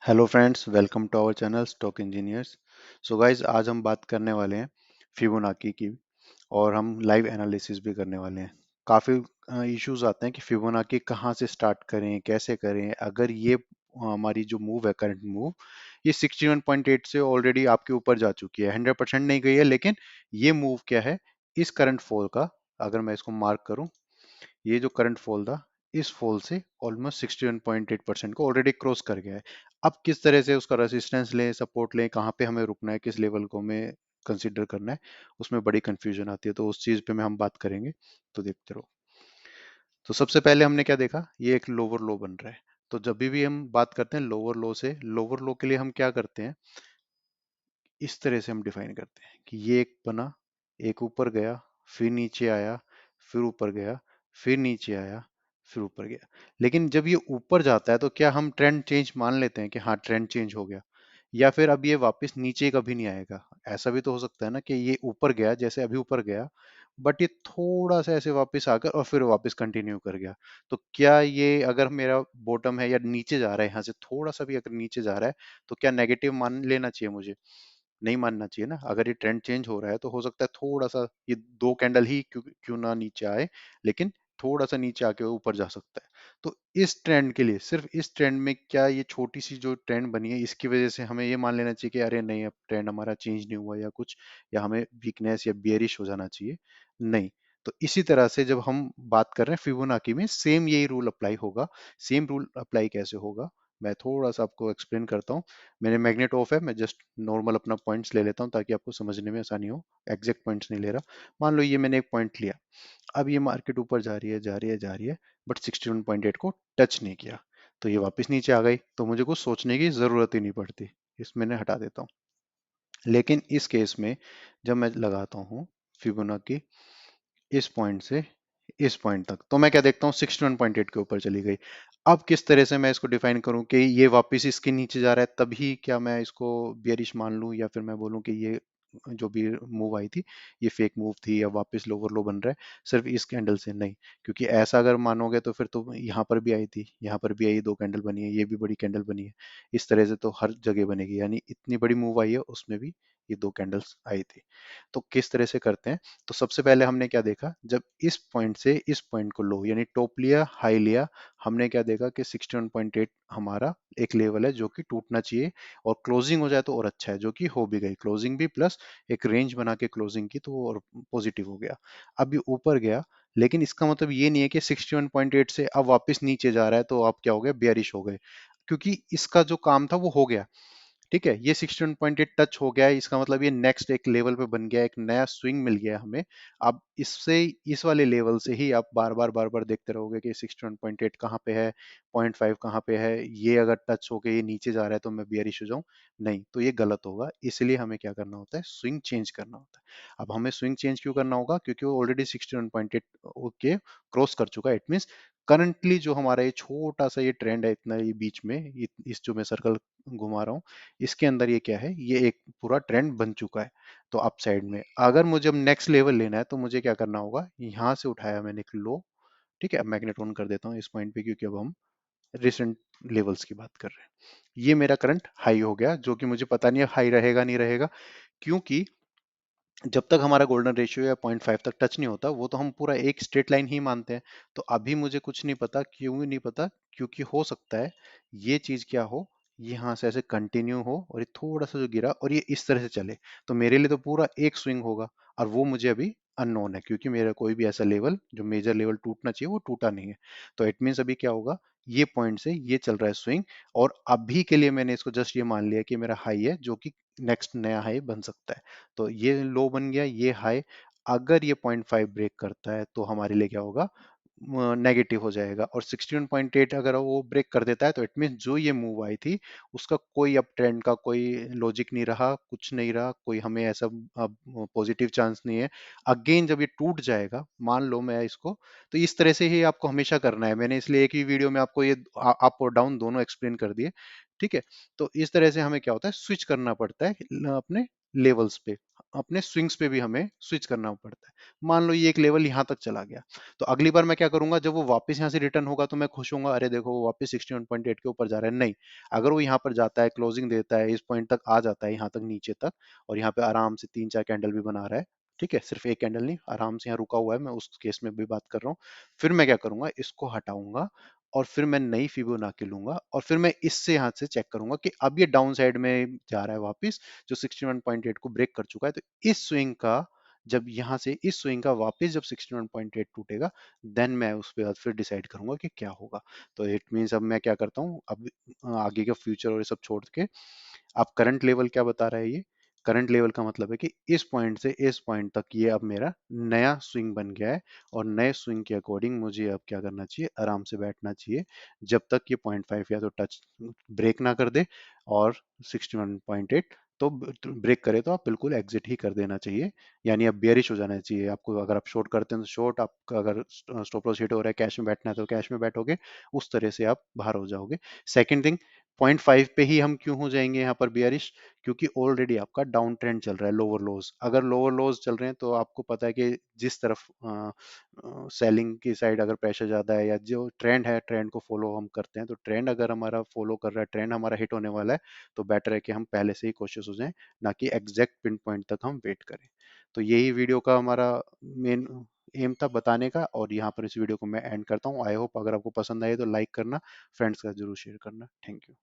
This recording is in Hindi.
Hello friends, welcome to our channel stock engineers. So guys, आज हम बात करने वाले हैं फिबोनाची की। और हम लाइव एनालिसिस भी करने वाले हैं। काफ़ी इश्यूज आते हैं कि फिबोनाची कहाँ से स्टार्ट करें, कैसे करें। अगर ये हमारी जो मूव है, करंट मूव, ये 61.8 से ऑलरेडी आपके ऊपर जा चुकी है, 100% नहीं गई है, लेकिन ये मूव क्या है इस करंट फॉल का। अगर मैं इसको मार्क करूं, ये जो करंट फॉल था, इस फॉल से ऑलमोस्ट 61.8% को ऑलरेडी क्रॉस कर गया है। अब किस तरह से उसका रेजिस्टेंस लें, सपोर्ट लें, कहाँ पे हमें रुकना है, किस लेवल को हमें कंसीडर करना है, उसमें बड़ी कंफ्यूजन आती है। तो उस चीज पे हम बात करेंगे, तो देखते रहो। तो सबसे पहले हमने क्या देखा, ये एक लोअर लो बन रहा है। तो जब भी हम बात करते हैं लोअर लो से, लोअर लो के लिए हम क्या करते हैं, इस तरह से हम डिफाइन करते हैं कि ये एक बना, एक ऊपर गया, फिर नीचे आया, फिर ऊपर गया, फिर नीचे आया, फिर ऊपर गया। लेकिन जब ये ऊपर जाता है तो क्या हम ट्रेंड चेंज मान लेते हैं कि हाँ ट्रेंड चेंज हो गया, या फिर अब ये वापस नीचे कभी नहीं आएगा? ऐसा भी तो हो सकता है ना कि ये ऊपर गया, जैसे अभी ऊपर गया, बट ये थोड़ा सा ऐसे वापस आकर और फिर वापस कंटिन्यू कर गया। तो क्या ये, अगर मेरा बॉटम है या नीचे जा रहा है, यहाँ से थोड़ा सा भी अगर नीचे जा रहा है, तो क्या नेगेटिव मान लेना चाहिए मुझे? नहीं मानना चाहिए ना। अगर ये ट्रेंड चेंज हो रहा है तो हो सकता है थोड़ा सा ये दो कैंडल ही क्यों क्यों ना नीचे आए, लेकिन थोड़ा सा नीचे आके ऊपर जा सकता है। तो इस ट्रेंड के लिए, सिर्फ इस ट्रेंड में, क्या ये छोटी सी जो ट्रेंड बनी है इसकी वजह से हमें ये मान लेना चाहिए कि अरे नहीं, अब ट्रेंड हमारा चेंज नहीं हुआ या कुछ, या हमें वीकनेस या बियरिश हो जाना चाहिए? नहीं। तो इसी तरह से जब हम बात कर रहे हैं फिबोनाची में, सेम यही रूल अप्लाई होगा। सेम रूल अप्लाई कैसे होगा, मैं थोड़ा सा आपको एक्सप्लेन करता हूँ। मेरे मैग्नेट ऑफ है, मैं जस्ट नॉर्मल अपना पॉइंट्स ले लेता हूँ ताकि आपको समझने में आसानी हो। एग्जैक्ट पॉइंट्स नहीं ले रहा। मान लो ये मैंने एक पॉइंट लिया, अब ये मार्केट ऊपर जा रही है, जा रही है, जा रही है, बट 61.8 को टच नहीं किया, तो ये वापस नीचे आ गई, तो मुझे कुछ सोचने की जरूरत ही नहीं पड़ती। इस मैंने हटा देता हूँ। लेकिन इस केस में जब मैं लगाता हूँ फिबोनाची इस पॉइंट से इस पॉइंट तक, तो मैं क्या देखता हूँ, 61.8 के ऊपर चली गई। अब किस तरह से मैं इसको डिफाइन करूं कि ये वापस इसके नीचे जा रहा है, तभी क्या मैं इसको बियरिश मान लूं, या फिर मैं बोलूं कि ये जो भी मूव आई थी ये फेक मूव थी, या वापस लोअर लो बन रहा है सिर्फ इस कैंडल से? नहीं, क्योंकि ऐसा अगर मानोगे तो फिर तो यहाँ पर भी आई थी, यहाँ पर भी आई, दो कैंडल बनी है, ये भी बड़ी कैंडल बनी है, इस तरह से तो हर जगह बनेगी। यानी इतनी बड़ी मूव आई है, उसमें भी ये दो कैंडल्स आई थी। तो किस तरह से करते हैं, तो सबसे पहले हमने क्या देखा, जब इस पॉइंट से इस पॉइंट को लो यानी टॉप लिया, हाई लिया, हमने क्या देखा कि 61.8 हमारा एक लेवल है जो कि टूटना चाहिए, और क्लोजिंग हो जाए तो और अच्छा है, जो कि हो भी गई क्लोजिंग भी, प्लस एक रेंज बना के क्लोजिंग की, तो वो और पॉजिटिव हो गया। अब ये ऊपर गया, लेकिन इसका मतलब ये नहीं है कि 61.8 से अब वापस नीचे जा रहा है तो आप क्या हो गए, बेयरिश हो गए, क्योंकि इसका जो काम था वो हो गया। ठीक है, ये 61.8 टच हो गया है, इसका मतलब ये नेक्स्ट एक लेवल पे बन गया, एक नया स्विंग मिल गया हमें। अब इससे, इस वाले लेवल से ही आप बार बार देखते रहोगे कि 61.8 कहाँ पे है, 0.5 कहाँ पे है, ये अगर टच होके ये नीचे जा रहा है तो मैं बियरिश हो जाऊं? नहीं, तो ये गलत होगा। इसलिए हमें क्या करना होता है, स्विंग चेंज करना होता है। अब हमें स्विंग चेंज क्यों करना होगा, क्योंकि वो ऑलरेडी 61.8 ओके क्रॉस कर चुका है। इट मीन्स करंटली जो हमारा ये छोटा सा ये ट्रेंड है, इतना ये बीच में, इस जो मैं सर्कल घुमा रहा हूँ, इसके अंदर ये क्या है, ये एक पूरा ट्रेंड बन चुका है। तो अप साइड में अगर मुझे अब नेक्स्ट लेवल लेना है तो मुझे क्या करना होगा, यहाँ से उठाया मैंने एक लो। ठीक है, अब मैग्नेट ऑन कर देता हूँ इस पॉइंट पे, क्योंकि अब हम रिसेंट लेवल्स की बात कर रहे हैं। ये मेरा करंट हाई हो गया, जो कि मुझे पता नहीं है हाई रहेगा नहीं रहेगा, क्योंकि जब तक हमारा गोल्डन रेशियो या 0.5 तक टच नहीं होता, वो तो हम पूरा एक स्ट्रेट लाइन ही मानते हैं। तो अभी मुझे कुछ नहीं पता, क्यों नहीं पता, क्योंकि हो सकता है ये चीज क्या हो, यहाँ से ऐसे कंटिन्यू हो और ये थोड़ा सा जो गिरा और ये इस तरह से चले, तो मेरे लिए तो पूरा एक स्विंग होगा, और वो मुझे अभी अननोन है, क्योंकि मेरा कोई भी ऐसा लेवल जो मेजर लेवल टूटना चाहिए वो टूटा नहीं है। तो इट मीन्स अभी क्या होगा, ये पॉइंट से ये चल रहा है स्विंग, और अभी के लिए मैंने इसको जस्ट ये मान लिया कि मेरा हाई है, जो कि नेक्स्ट नया हाई बन सकता है। तो ये लो बन गया, ये हाई। अगर ये 0.5 ब्रेक करता है तो हमारे लिए क्या होगा, नेगेटिव हो जाएगा। और 61.8 अगर वो ब्रेक कर देता है तो इट मीन जो ये मूव आई थी उसका कोई अब ट्रेंड का कोई लॉजिक नहीं रहा, कुछ नहीं रहा, कोई हमें ऐसा अब पॉजिटिव चांस नहीं है। अगेन जब ये टूट जाएगा, मान लो मैं इसको, तो इस तरह से ही आपको हमेशा करना है। मैंने इसलिए एक ही वीडियो में आपको ये अप और डाउन दोनों एक्सप्लेन कर दिए। ठीक है, तो इस तरह से हमें क्या होता है, स्विच करना पड़ता है अपने लेवल्स पे। अपने स्विंग्स पे भी हमें स्विच करना पड़ता है। मान लो ये एक लेवल यहाँ तक चला गया, तो अगली बार मैं क्या करूंगा, जब वो वापस यहाँ से रिटर्न होगा तो मैं खुश होऊंगा, अरे देखो वो वापस 61.8 के ऊपर जा रहा है। नहीं, अगर वो यहाँ पर जाता है, क्लोजिंग देता है, इस पॉइंट तक आ जाता है, यहाँ तक नीचे तक, और यहाँ पे आराम से 3-4 कैंडल भी बना रहा है, ठीक है, सिर्फ एक कैंडल नहीं, आराम से यहाँ रुका हुआ है, मैं उस केस में भी बात कर रहा हूँ, फिर मैं क्या करूंगा, इसको हटाऊंगा और फिर मैं नई फिबोनाची लूंगा और फिर मैं इससे यहाँ से चेक करूंगा कि अब ये डाउन साइड में जा रहा है वापस, जो 61.8 को ब्रेक कर चुका है। तो इस स्विंग का, जब यहाँ से इस स्विंग का वापस जब 61.8 टूटेगा, देन मैं उस पे बाद फिर डिसाइड करूंगा कि क्या होगा। तो इट मीन्स अब मैं क्या करता हूँ, अब आगे का फ्यूचर और ये सब छोड़ के, अब करंट लेवल क्या बता रहा है ये, करंट लेवल का मतलब है कि इस पॉइंट से इस पॉइंट तक ये अब मेरा नया स्विंग बन गया है, और नए स्विंग के अकॉर्डिंग मुझे अब क्या करना चाहिए, आराम से बैठना चाहिए जब तक ये 0.5 या तो टच ब्रेक ना कर दे, और 61.8 तो ब्रेक करे तो आप बिल्कुल एग्जिट ही कर देना चाहिए, यानी अब बेयरिश हो जाना चाहिए आपको। अगर आप शॉर्ट करते हैं तो शॉर्ट, आपका अगर स्टॉप लॉस हिट हो रहा है, कैश में बैठना है तो कैश में बैठोगे, उस तरह से आप बाहर हो जाओगे। सेकंड थिंग, 0.5 पे ही हम क्यों हो जाएंगे यहाँ पर बियरिश, क्योंकि ऑलरेडी आपका डाउन ट्रेंड चल रहा है, लोअर लोज, अगर लोअर लोज चल रहे हैं तो आपको पता है कि जिस तरफ सेलिंग की साइड अगर प्रेशर ज्यादा है, या जो ट्रेंड है, ट्रेंड को फॉलो हम करते हैं, तो ट्रेंड अगर हमारा फॉलो कर रहा है, ट्रेंड हमारा हिट होने वाला है, तो बेटर है कि हम पहले से ही कोशिश हो जाएं, ना कि एग्जैक्ट पिन पॉइंट तक हम वेट करें। तो यही वीडियो का हमारा मेन एम था बताने का, और यहाँ पर इस वीडियो को मैं एंड करता हूँ। आई होप अगर आपको पसंद आए तो लाइक करना, फ्रेंड्स का जरूर शेयर करना। Thank you.